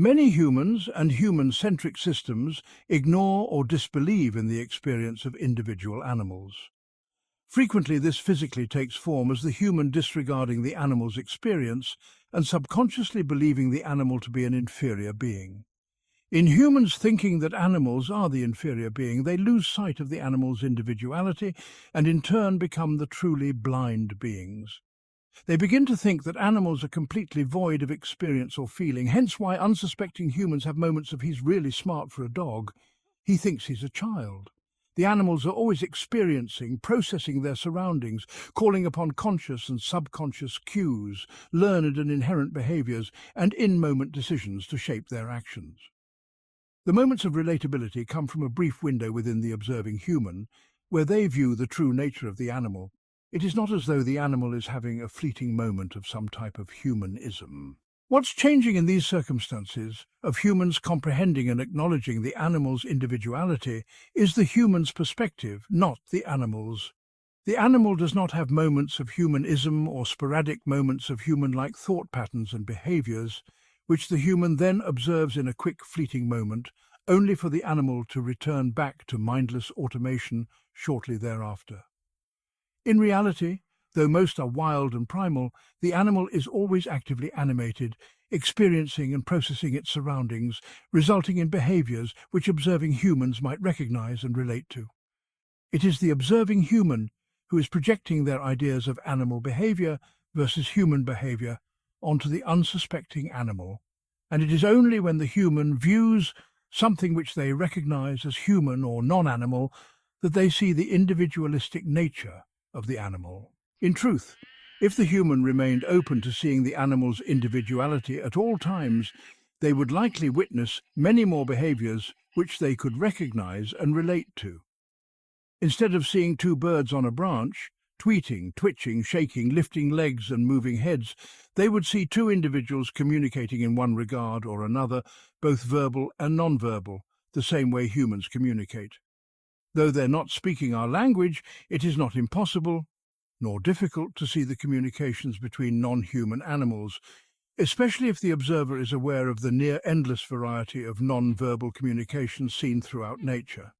Many humans and human-centric systems ignore or disbelieve in the experience of individual animals. Frequently, this physically takes form as the human disregarding the animal's experience and subconsciously believing the animal to be an inferior being. In humans thinking that animals are the inferior being, they lose sight of the animal's individuality and in turn become the truly blind beings. They begin to think that animals are completely void of experience or feeling, hence why unsuspecting humans have moments of "he's really smart for a dog. He thinks he's a child." The animals are always experiencing, processing their surroundings, calling upon conscious and subconscious cues, learned and inherent behaviors, and in-moment decisions to shape their actions. The moments of relatability come from a brief window within the observing human, where they view the true nature of the animal. It is not as though the animal is having a fleeting moment of some type of humanism. What's changing in these circumstances, of humans comprehending and acknowledging the animal's individuality, is the human's perspective, not the animal's. The animal does not have moments of humanism or sporadic moments of human-like thought patterns and behaviors, which the human then observes in a quick, fleeting moment, only for the animal to return back to mindless automation shortly thereafter. In reality, though most are wild and primal, the animal is always actively animated, experiencing and processing its surroundings, resulting in behaviors which observing humans might recognize and relate to. It is the observing human who is projecting their ideas of animal behavior versus human behavior onto the unsuspecting animal, and it is only when the human views something which they recognize as human or non-animal that they see the individualistic nature of the animal. In truth, if the human remained open to seeing the animal's individuality at all times, they would likely witness many more behaviors which they could recognize and relate to. Instead of seeing two birds on a branch, tweeting, twitching, shaking, lifting legs and moving heads, they would see two individuals communicating in one regard or another, both verbal and non-verbal, the same way humans communicate. Though they're not speaking our language, it is not impossible nor difficult to see the communications between non-human animals, especially if the observer is aware of the near-endless variety of non-verbal communications seen throughout nature.